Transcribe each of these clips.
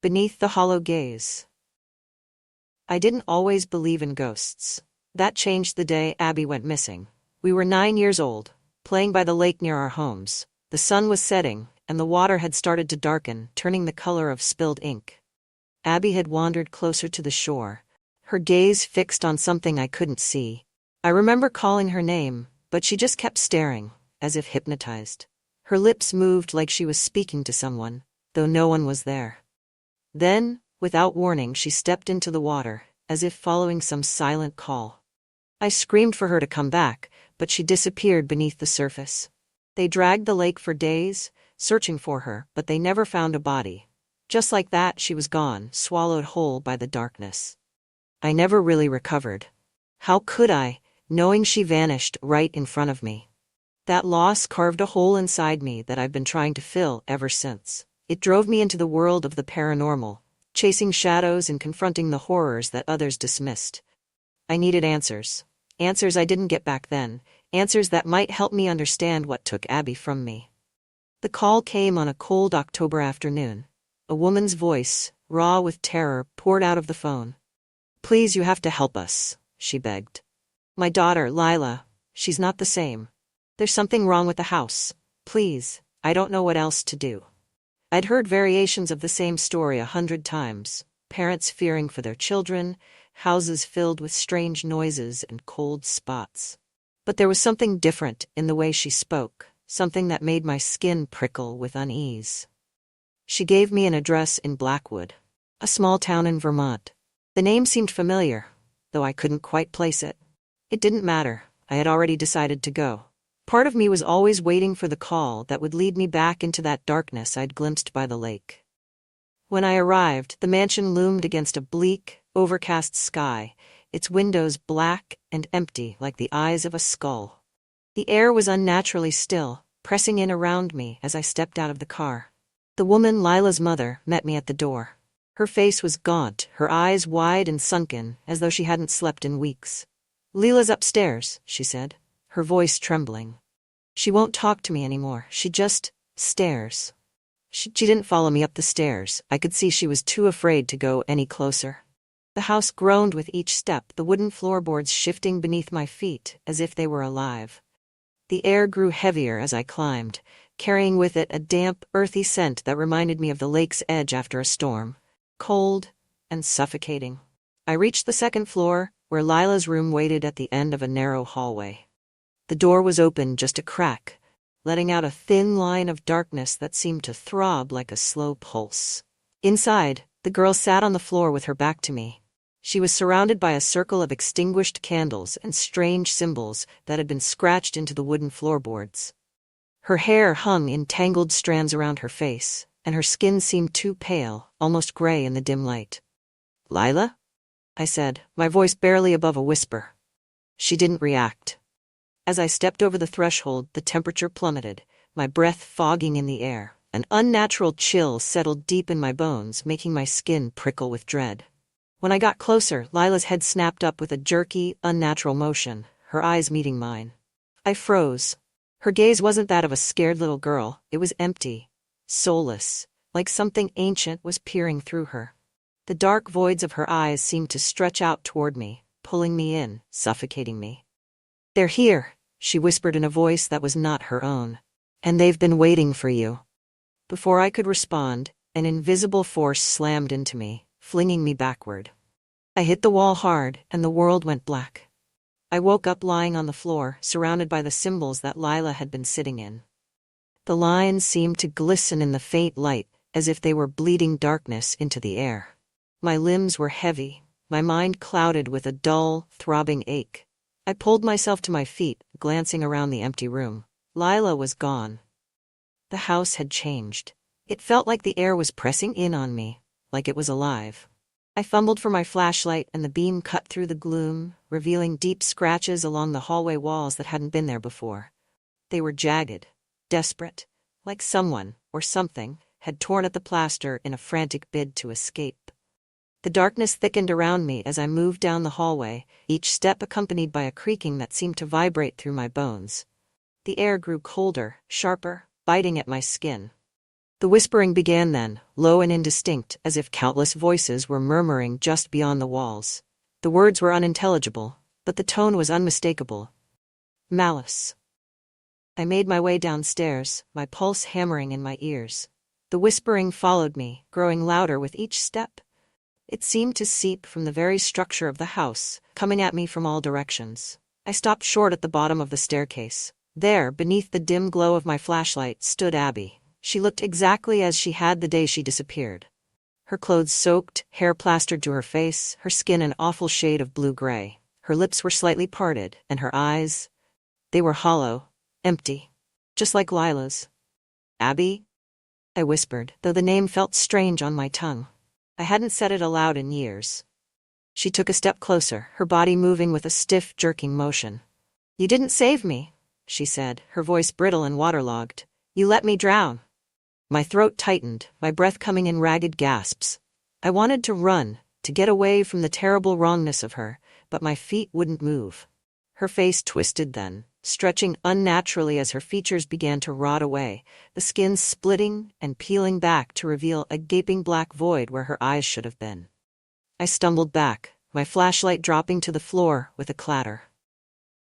Beneath the hollow gaze. I didn't always believe in ghosts. That changed the day Abby went missing. We were 9 years old, playing by the lake near our homes. The sun was setting, and the water had started to darken, turning the color of spilled ink. Abby had wandered closer to the shore, her gaze fixed on something I couldn't see. I remember calling her name, but she just kept staring, as if hypnotized. Her lips moved like she was speaking to someone, though no one was there. Then, without warning, she stepped into the water, as if following some silent call. I screamed for her to come back, but she disappeared beneath the surface. They dragged the lake for days, searching for her, but they never found a body. Just like that, she was gone, swallowed whole by the darkness. I never really recovered. How could I, knowing she vanished right in front of me? That loss carved a hole inside me that I've been trying to fill ever since. It drove me into the world of the paranormal, chasing shadows and confronting the horrors that others dismissed. I needed answers. Answers I didn't get back then. Answers that might help me understand what took Abby from me. The call came on a cold October afternoon. A woman's voice, raw with terror, poured out of the phone. "Please, you have to help us," she begged. "My daughter, Lila, she's not the same. There's something wrong with the house. Please, I don't know what else to do." I'd heard variations of the same story 100 times. Parents fearing for their children, houses filled with strange noises and cold spots. But there was something different in the way she spoke, something that made my skin prickle with unease. She gave me an address in Blackwood, a small town in Vermont. The name seemed familiar, though I couldn't quite place it. It didn't matter. I had already decided to go. Part of me was always waiting for the call that would lead me back into that darkness I'd glimpsed by the lake. When I arrived, the mansion loomed against a bleak, overcast sky, its windows black and empty like the eyes of a skull. The air was unnaturally still, pressing in around me as I stepped out of the car. The woman, Lila's mother, met me at the door. Her face was gaunt, her eyes wide and sunken, as though she hadn't slept in weeks. "Lila's upstairs," she said, her voice trembling. "She won't talk to me anymore. She just stares." She didn't follow me up the stairs. I could see she was too afraid to go any closer. The house groaned with each step, the wooden floorboards shifting beneath my feet as if they were alive. The air grew heavier as I climbed, carrying with it a damp, earthy scent that reminded me of the lake's edge after a storm. Cold and suffocating. I reached the second floor, where Lila's room waited at the end of a narrow hallway. The door was open just a crack, letting out a thin line of darkness that seemed to throb like a slow pulse. Inside, the girl sat on the floor with her back to me. She was surrounded by a circle of extinguished candles and strange symbols that had been scratched into the wooden floorboards. Her hair hung in tangled strands around her face, and her skin seemed too pale, almost gray in the dim light. "Lila?" I said, my voice barely above a whisper. She didn't react. As I stepped over the threshold, the temperature plummeted, my breath fogging in the air. An unnatural chill settled deep in my bones, making my skin prickle with dread. When I got closer, Lila's head snapped up with a jerky, unnatural motion, her eyes meeting mine. I froze. Her gaze wasn't that of a scared little girl. It was empty, soulless, like something ancient was peering through her. The dark voids of her eyes seemed to stretch out toward me, pulling me in, suffocating me. "They're here," she whispered in a voice that was not her own. "And they've been waiting for you." Before I could respond, an invisible force slammed into me, flinging me backward. I hit the wall hard, and the world went black. I woke up lying on the floor, surrounded by the symbols that Lila had been sitting in. The lines seemed to glisten in the faint light, as if they were bleeding darkness into the air. My limbs were heavy, my mind clouded with a dull, throbbing ache. I pulled myself to my feet, glancing around the empty room. Lila was gone. The house had changed. It felt like the air was pressing in on me, like it was alive. I fumbled for my flashlight, and the beam cut through the gloom, revealing deep scratches along the hallway walls that hadn't been there before. They were jagged, desperate, like someone, or something, had torn at the plaster in a frantic bid to escape. The darkness thickened around me as I moved down the hallway, each step accompanied by a creaking that seemed to vibrate through my bones. The air grew colder, sharper, biting at my skin. The whispering began then, low and indistinct, as if countless voices were murmuring just beyond the walls. The words were unintelligible, but the tone was unmistakable. Malice. I made my way downstairs, my pulse hammering in my ears. The whispering followed me, growing louder with each step. It seemed to seep from the very structure of the house, coming at me from all directions. I stopped short at the bottom of the staircase. There, beneath the dim glow of my flashlight, stood Abby. She looked exactly as she had the day she disappeared. Her clothes soaked, hair plastered to her face, her skin an awful shade of blue-gray. Her lips were slightly parted, and her eyes, they were hollow, empty, just like Lila's. Abby? I whispered, though the name felt strange on my tongue. I hadn't said it aloud in years. She took a step closer, her body moving with a stiff, jerking motion. "You didn't save me," she said, her voice brittle and waterlogged. "You let me drown." My throat tightened, my breath coming in ragged gasps. I wanted to run, to get away from the terrible wrongness of her, but my feet wouldn't move. Her face twisted then, stretching unnaturally as her features began to rot away, the skin splitting and peeling back to reveal a gaping black void where her eyes should have been. I stumbled back, my flashlight dropping to the floor with a clatter.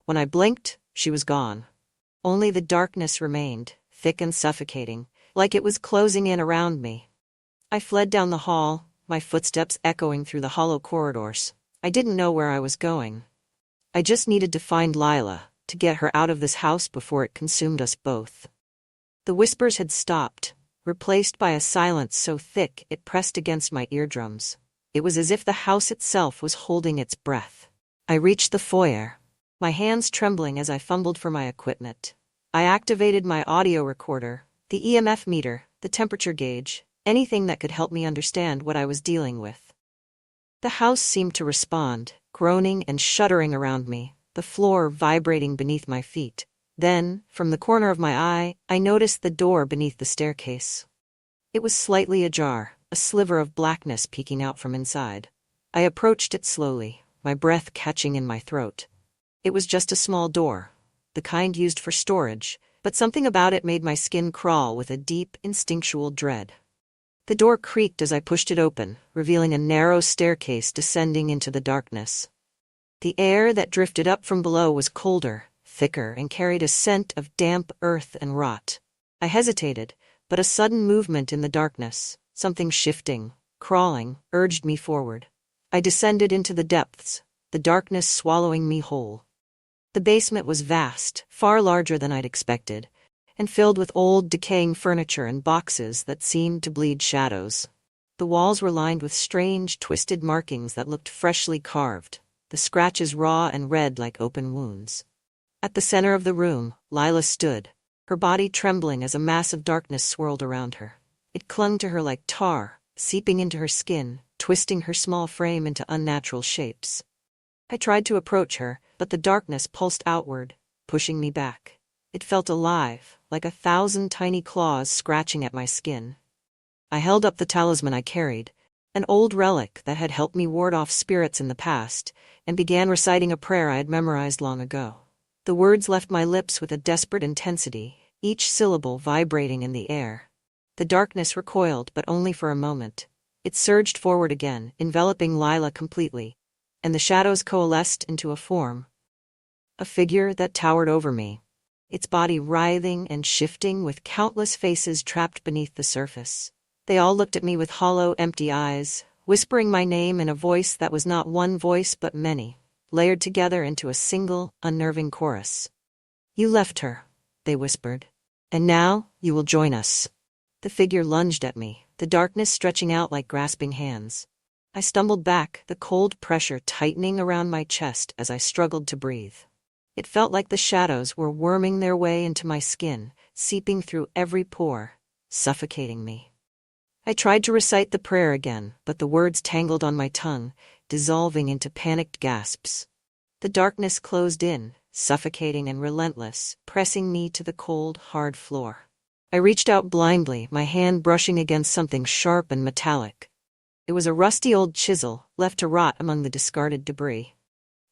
When I blinked, she was gone. Only the darkness remained, thick and suffocating, like it was closing in around me. I fled down the hall, my footsteps echoing through the hollow corridors. I didn't know where I was going. I just needed to find Lila, to get her out of this house before it consumed us both. The whispers had stopped, replaced by a silence so thick it pressed against my eardrums. It was as if the house itself was holding its breath. I reached the foyer, my hands trembling as I fumbled for my equipment. I activated my audio recorder, the EMF meter, the temperature gauge, anything that could help me understand what I was dealing with. The house seemed to respond, groaning and shuddering around me, the floor vibrating beneath my feet. Then, from the corner of my eye, I noticed the door beneath the staircase. It was slightly ajar, a sliver of blackness peeking out from inside. I approached it slowly, my breath catching in my throat. It was just a small door, the kind used for storage, but something about it made my skin crawl with a deep, instinctual dread. The door creaked as I pushed it open, revealing a narrow staircase descending into the darkness. The air that drifted up from below was colder, thicker, and carried a scent of damp earth and rot. I hesitated, but a sudden movement in the darkness, something shifting, crawling, urged me forward. I descended into the depths, the darkness swallowing me whole. The basement was vast, far larger than I'd expected, and filled with old, decaying furniture and boxes that seemed to bleed shadows. The walls were lined with strange, twisted markings that looked freshly carved, the scratches raw and red like open wounds. At the center of the room, Lila stood, her body trembling as a mass of darkness swirled around her. It clung to her like tar, seeping into her skin, twisting her small frame into unnatural shapes. I tried to approach her, but the darkness pulsed outward, pushing me back. It felt alive, like 1,000 tiny claws scratching at my skin. I held up the talisman I carried, an old relic that had helped me ward off spirits in the past, and began reciting a prayer I had memorized long ago. The words left my lips with a desperate intensity, each syllable vibrating in the air. The darkness recoiled, but only for a moment. It surged forward again, enveloping Lila completely, and the shadows coalesced into a form. A figure that towered over me, its body writhing and shifting with countless faces trapped beneath the surface. They all looked at me with hollow, empty eyes, whispering my name in a voice that was not one voice but many, layered together into a single, unnerving chorus. "You left her," they whispered. "And now, you will join us." The figure lunged at me, the darkness stretching out like grasping hands. I stumbled back, the cold pressure tightening around my chest as I struggled to breathe. It felt like the shadows were worming their way into my skin, seeping through every pore, suffocating me. I tried to recite the prayer again, but the words tangled on my tongue, dissolving into panicked gasps. The darkness closed in, suffocating and relentless, pressing me to the cold, hard floor. I reached out blindly, my hand brushing against something sharp and metallic. It was a rusty old chisel, left to rot among the discarded debris.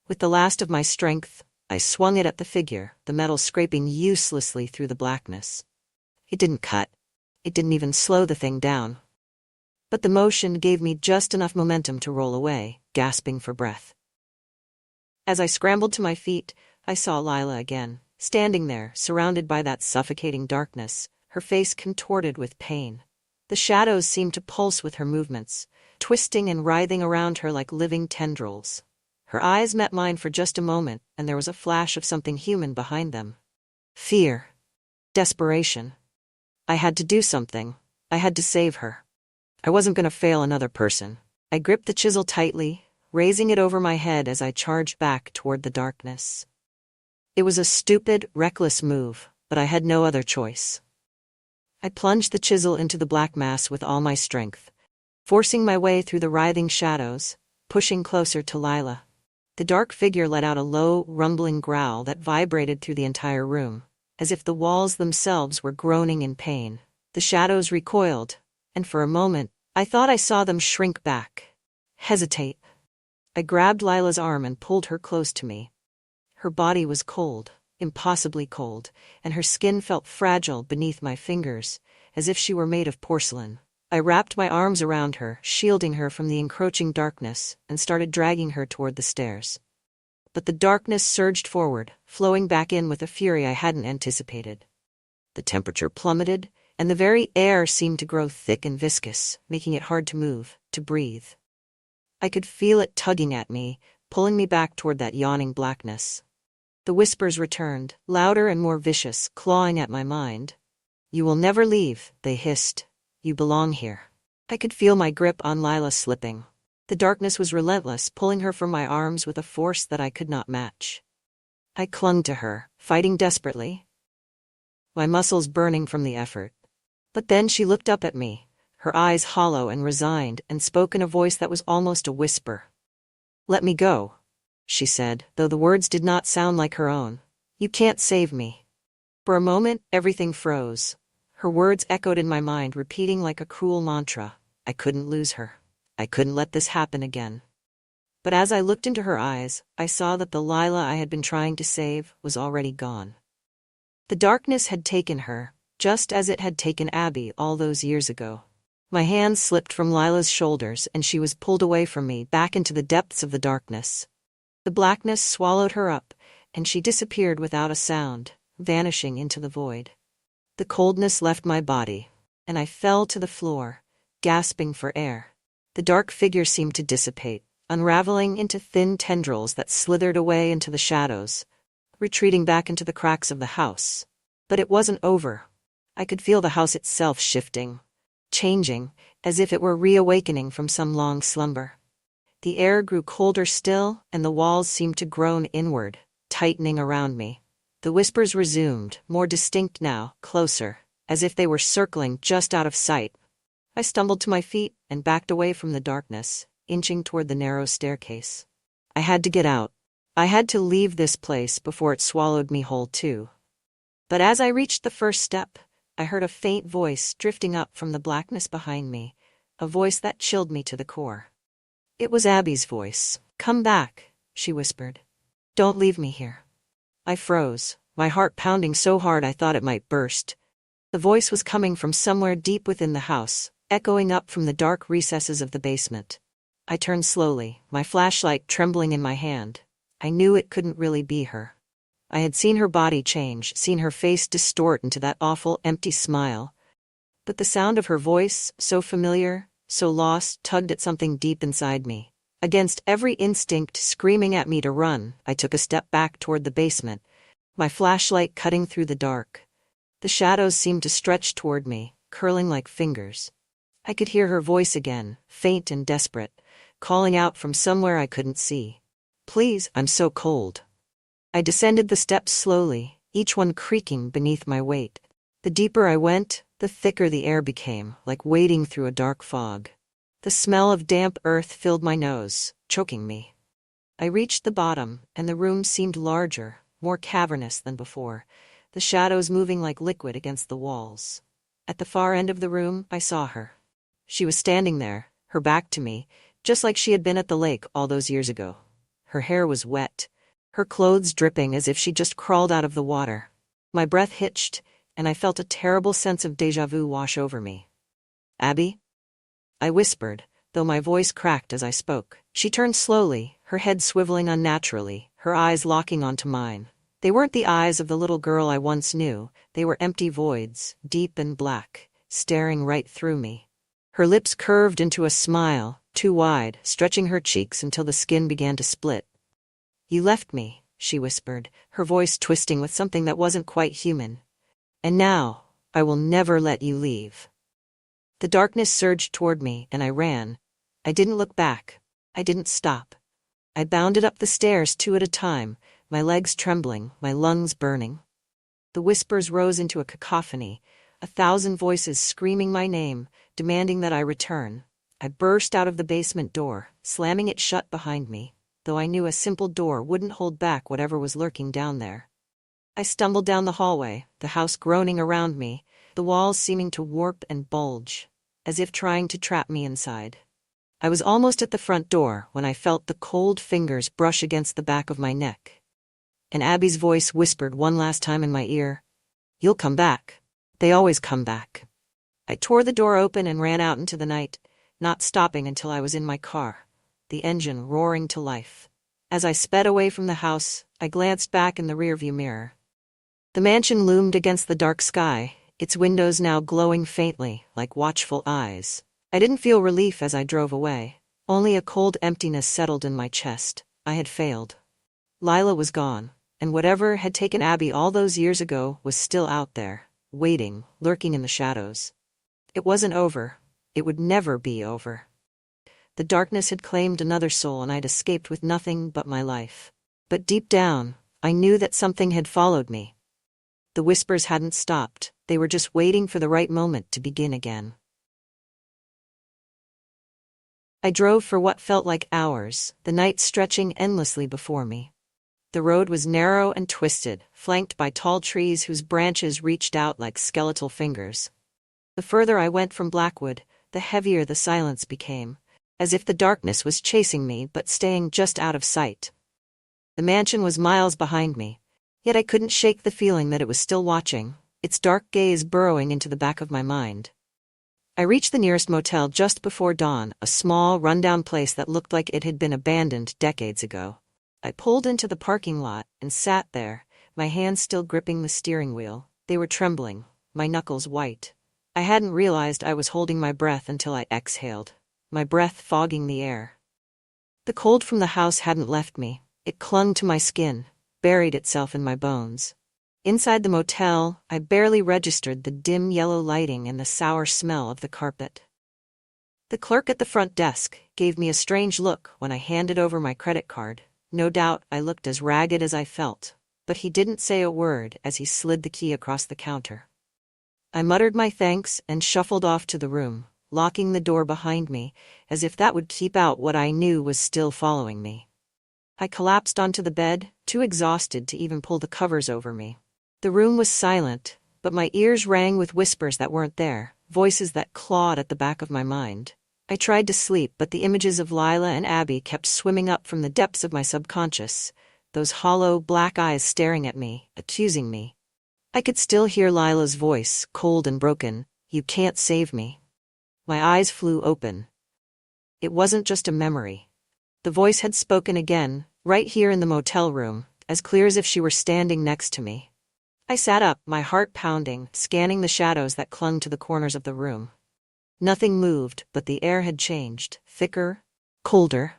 With the last of my strength, I swung it at the figure, the metal scraping uselessly through the blackness. It didn't cut. It didn't even slow the thing down. But the motion gave me just enough momentum to roll away, gasping for breath. As I scrambled to my feet, I saw Lila again, standing there, surrounded by that suffocating darkness, her face contorted with pain. The shadows seemed to pulse with her movements, twisting and writhing around her like living tendrils. Her eyes met mine for just a moment, and there was a flash of something human behind them. Fear. Desperation. I had to do something. I had to save her. I wasn't going to fail another person. I gripped the chisel tightly, raising it over my head as I charged back toward the darkness. It was a stupid, reckless move, but I had no other choice. I plunged the chisel into the black mass with all my strength, forcing my way through the writhing shadows, pushing closer to Lila. The dark figure let out a low, rumbling growl that vibrated through the entire room, as if the walls themselves were groaning in pain. The shadows recoiled, and for a moment, I thought I saw them shrink back, hesitate. I grabbed Lila's arm and pulled her close to me. Her body was cold, impossibly cold, and her skin felt fragile beneath my fingers, as if she were made of porcelain. I wrapped my arms around her, shielding her from the encroaching darkness, and started dragging her toward the stairs. But the darkness surged forward, flowing back in with a fury I hadn't anticipated. The temperature plummeted, and the very air seemed to grow thick and viscous, making it hard to move, to breathe. I could feel it tugging at me, pulling me back toward that yawning blackness. The whispers returned, louder and more vicious, clawing at my mind. "You will never leave," they hissed. "You belong here." I could feel my grip on Lila slipping. The darkness was relentless, pulling her from my arms with a force that I could not match. I clung to her, fighting desperately, my muscles burning from the effort. But then she looked up at me, her eyes hollow and resigned, and spoke in a voice that was almost a whisper. "Let me go," she said, though the words did not sound like her own. "You can't save me." For a moment, everything froze. Her words echoed in my mind, repeating like a cruel mantra. I couldn't lose her. I couldn't let this happen again. But as I looked into her eyes, I saw that the Lila I had been trying to save was already gone. The darkness had taken her, just as it had taken Abby all those years ago. My hands slipped from Lila's shoulders and she was pulled away from me, back into the depths of the darkness. The blackness swallowed her up, and she disappeared without a sound, vanishing into the void. The coldness left my body, and I fell to the floor, gasping for air. The dark figure seemed to dissipate, unraveling into thin tendrils that slithered away into the shadows, retreating back into the cracks of the house. But it wasn't over. I could feel the house itself shifting, changing, as if it were reawakening from some long slumber. The air grew colder still, and the walls seemed to groan inward, tightening around me. The whispers resumed, more distinct now, closer, as if they were circling just out of sight. I stumbled to my feet and backed away from the darkness, inching toward the narrow staircase. I had to get out. I had to leave this place before it swallowed me whole too. But as I reached the first step, I heard a faint voice drifting up from the blackness behind me, a voice that chilled me to the core. It was Abby's voice. "Come back," she whispered. "Don't leave me here." I froze, my heart pounding so hard I thought it might burst. The voice was coming from somewhere deep within the house, echoing up from the dark recesses of the basement. I turned slowly, my flashlight trembling in my hand. I knew it couldn't really be her. I had seen her body change, seen her face distort into that awful, empty smile. But the sound of her voice, so familiar, so lost, tugged at something deep inside me. Against every instinct screaming at me to run, I took a step back toward the basement, my flashlight cutting through the dark. The shadows seemed to stretch toward me, curling like fingers. I could hear her voice again, faint and desperate, calling out from somewhere I couldn't see. "Please, I'm so cold." I descended the steps slowly, each one creaking beneath my weight. The deeper I went, the thicker the air became, like wading through a dark fog. The smell of damp earth filled my nose, choking me. I reached the bottom, and the room seemed larger, more cavernous than before, the shadows moving like liquid against the walls. At the far end of the room, I saw her. She was standing there, her back to me, just like she had been at the lake all those years ago. Her hair was wet, her clothes dripping as if she just crawled out of the water. My breath hitched, and I felt a terrible sense of déjà vu wash over me. "Abby?" I whispered, though my voice cracked as I spoke. She turned slowly, her head swiveling unnaturally, her eyes locking onto mine. They weren't the eyes of the little girl I once knew, they were empty voids, deep and black, staring right through me. Her lips curved into a smile, too wide, stretching her cheeks until the skin began to split. "You left me," she whispered, her voice twisting with something that wasn't quite human. "And now, I will never let you leave." The darkness surged toward me, and I ran. I didn't look back. I didn't stop. I bounded up the stairs 2 at a time, my legs trembling, my lungs burning. The whispers rose into a cacophony, 1,000 voices screaming my name, demanding that I return. I burst out of the basement door, slamming it shut behind me, though I knew a simple door wouldn't hold back whatever was lurking down there. I stumbled down the hallway, the house groaning around me, the walls seeming to warp and bulge, as if trying to trap me inside. I was almost at the front door when I felt the cold fingers brush against the back of my neck. And Abby's voice whispered one last time in my ear, "You'll come back. They always come back." I tore the door open and ran out into the night, not stopping until I was in my car, the engine roaring to life. As I sped away from the house, I glanced back in the rearview mirror. The mansion loomed against the dark sky, its windows now glowing faintly, like watchful eyes. I didn't feel relief as I drove away. Only a cold emptiness settled in my chest. I had failed. Lila was gone, and whatever had taken Abby all those years ago was still out there, waiting, lurking in the shadows. It wasn't over. It would never be over. The darkness had claimed another soul and I'd escaped with nothing but my life. But deep down, I knew that something had followed me. The whispers hadn't stopped, they were just waiting for the right moment to begin again. I drove for what felt like hours, the night stretching endlessly before me. The road was narrow and twisted, flanked by tall trees whose branches reached out like skeletal fingers. The further I went from Blackwood, the heavier the silence became, as if the darkness was chasing me but staying just out of sight. The mansion was miles behind me, yet I couldn't shake the feeling that it was still watching, its dark gaze burrowing into the back of my mind. I reached the nearest motel just before dawn, a small, rundown place that looked like it had been abandoned decades ago. I pulled into the parking lot and sat there, my hands still gripping the steering wheel. They were trembling, my knuckles white. I hadn't realized I was holding my breath until I exhaled, my breath fogging the air. The cold from the house hadn't left me. It clung to my skin, buried itself in my bones. Inside the motel, I barely registered the dim yellow lighting and the sour smell of the carpet. The clerk at the front desk gave me a strange look when I handed over my credit card. No doubt I looked as ragged as I felt, but he didn't say a word as he slid the key across the counter. I muttered my thanks and shuffled off to the room, locking the door behind me, as if that would keep out what I knew was still following me. I collapsed onto the bed, too exhausted to even pull the covers over me. The room was silent, but my ears rang with whispers that weren't there, voices that clawed at the back of my mind. I tried to sleep, but the images of Lila and Abby kept swimming up from the depths of my subconscious, those hollow, black eyes staring at me, accusing me. I could still hear Lila's voice, cold and broken, "You can't save me." My eyes flew open. It wasn't just a memory. The voice had spoken again, right here in the motel room, as clear as if she were standing next to me. I sat up, my heart pounding, scanning the shadows that clung to the corners of the room. Nothing moved, but the air had changed, thicker, colder.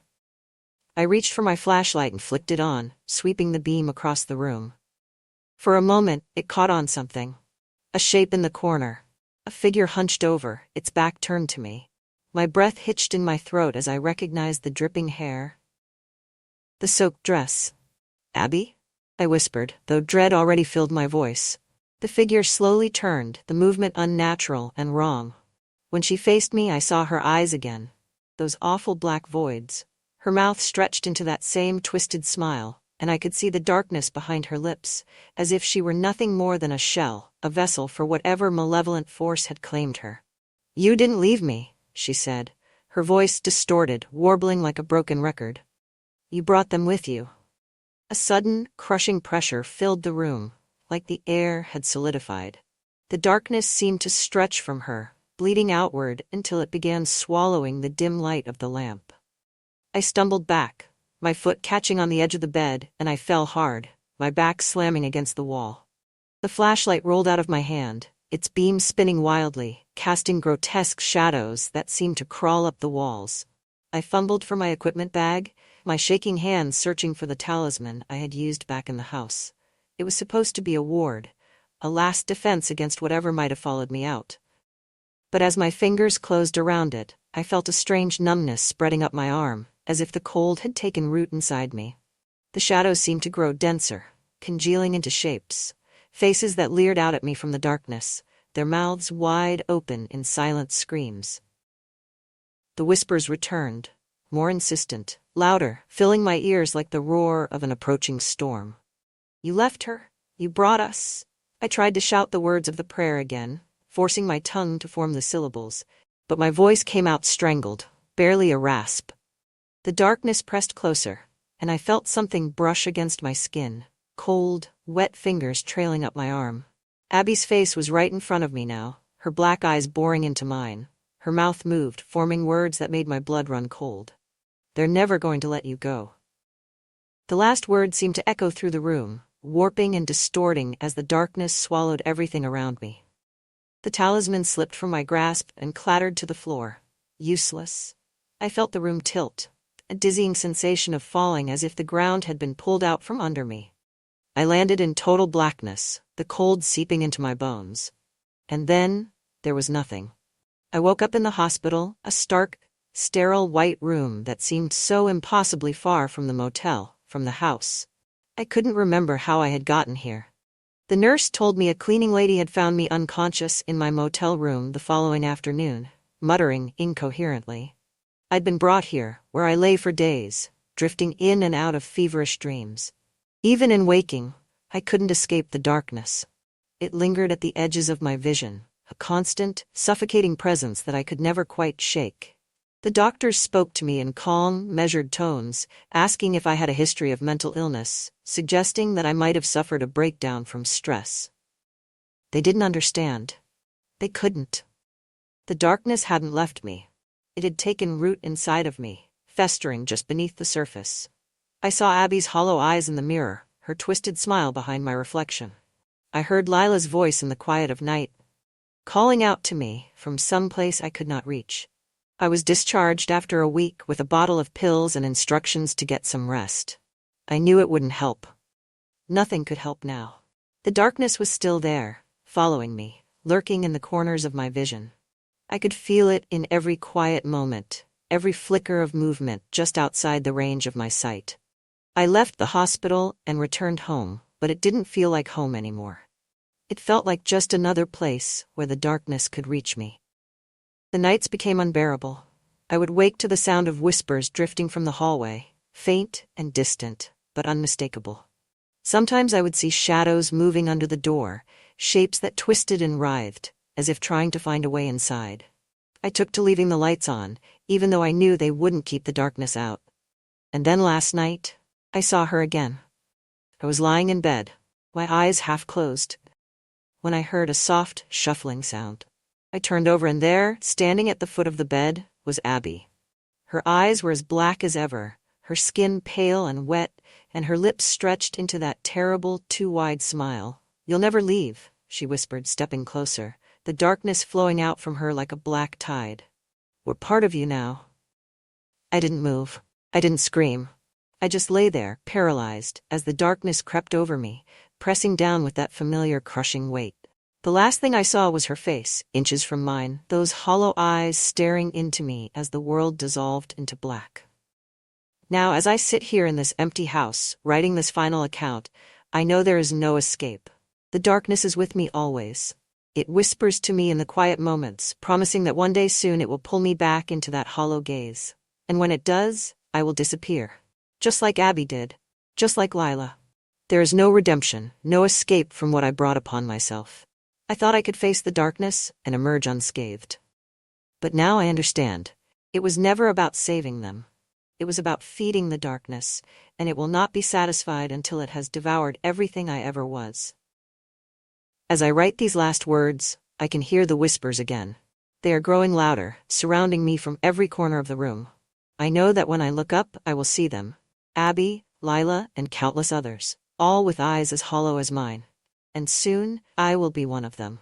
I reached for my flashlight and flicked it on, sweeping the beam across the room. For a moment, it caught on something. A shape in the corner. A figure hunched over, its back turned to me. My breath hitched in my throat as I recognized the dripping hair. The soaked dress. "Abby?" I whispered, though dread already filled my voice. The figure slowly turned, the movement unnatural and wrong. When she faced me, I saw her eyes again. Those awful black voids. Her mouth stretched into that same twisted smile, and I could see the darkness behind her lips, as if she were nothing more than a shell, a vessel for whatever malevolent force had claimed her. "You didn't leave me," she said, her voice distorted, warbling like a broken record. "You brought them with you." A sudden, crushing pressure filled the room, like the air had solidified. The darkness seemed to stretch from her, bleeding outward until it began swallowing the dim light of the lamp. I stumbled back, my foot catching on the edge of the bed, and I fell hard, my back slamming against the wall. The flashlight rolled out of my hand, its beam spinning wildly, casting grotesque shadows that seemed to crawl up the walls. I fumbled for my equipment bag, my shaking hands searching for the talisman I had used back in the house. It was supposed to be a ward, a last defense against whatever might have followed me out. But as my fingers closed around it, I felt a strange numbness spreading up my arm, as if the cold had taken root inside me. The shadows seemed to grow denser, congealing into shapes, faces that leered out at me from the darkness, their mouths wide open in silent screams. The whispers returned, more insistent, louder, filling my ears like the roar of an approaching storm. "You left her? You brought us?" I tried to shout the words of the prayer again, forcing my tongue to form the syllables, but my voice came out strangled, barely a rasp. The darkness pressed closer, and I felt something brush against my skin, cold, wet fingers trailing up my arm. Abby's face was right in front of me now, her black eyes boring into mine. Her mouth moved, forming words that made my blood run cold. "They're never going to let you go." The last word seemed to echo through the room, warping and distorting as the darkness swallowed everything around me. The talisman slipped from my grasp and clattered to the floor. Useless. I felt the room tilt, a dizzying sensation of falling as if the ground had been pulled out from under me. I landed in total blackness, the cold seeping into my bones. And then, there was nothing. I woke up in the hospital, a stark, sterile white room that seemed so impossibly far from the motel, from the house. I couldn't remember how I had gotten here. The nurse told me a cleaning lady had found me unconscious in my motel room the following afternoon, muttering incoherently. I'd been brought here, where I lay for days, drifting in and out of feverish dreams. Even in waking, I couldn't escape the darkness. It lingered at the edges of my vision, a constant, suffocating presence that I could never quite shake. The doctors spoke to me in calm, measured tones, asking if I had a history of mental illness, suggesting that I might have suffered a breakdown from stress. They didn't understand. They couldn't. The darkness hadn't left me. It had taken root inside of me, festering just beneath the surface. I saw Abby's hollow eyes in the mirror, her twisted smile behind my reflection. I heard Lila's voice in the quiet of night, calling out to me from some place I could not reach. I was discharged after a week with a bottle of pills and instructions to get some rest. I knew it wouldn't help. Nothing could help now. The darkness was still there, following me, lurking in the corners of my vision. I could feel it in every quiet moment, every flicker of movement just outside the range of my sight. I left the hospital and returned home, but it didn't feel like home anymore. It felt like just another place where the darkness could reach me. The nights became unbearable. I would wake to the sound of whispers drifting from the hallway, faint and distant, but unmistakable. Sometimes I would see shadows moving under the door, shapes that twisted and writhed, as if trying to find a way inside. I took to leaving the lights on, even though I knew they wouldn't keep the darkness out. And then last night, I saw her again. I was lying in bed, my eyes half closed, when I heard a soft, shuffling sound. I turned over and there, standing at the foot of the bed, was Abby. Her eyes were as black as ever, her skin pale and wet, and her lips stretched into that terrible, too-wide smile. "You'll never leave," she whispered, stepping closer, the darkness flowing out from her like a black tide. "We're part of you now." I didn't move. I didn't scream. I just lay there, paralyzed, as the darkness crept over me, pressing down with that familiar crushing weight. The last thing I saw was her face, inches from mine, those hollow eyes staring into me as the world dissolved into black. Now, as I sit here in this empty house, writing this final account, I know there is no escape. The darkness is with me always. It whispers to me in the quiet moments, promising that one day soon it will pull me back into that hollow gaze. And when it does, I will disappear. Just like Abby did. Just like Lila. There is no redemption, no escape from what I brought upon myself. I thought I could face the darkness and emerge unscathed. But now I understand. It was never about saving them. It was about feeding the darkness, and it will not be satisfied until it has devoured everything I ever was. As I write these last words, I can hear the whispers again. They are growing louder, surrounding me from every corner of the room. I know that when I look up, I will see them. Abby, Lila, and countless others, all with eyes as hollow as mine. And soon, I will be one of them.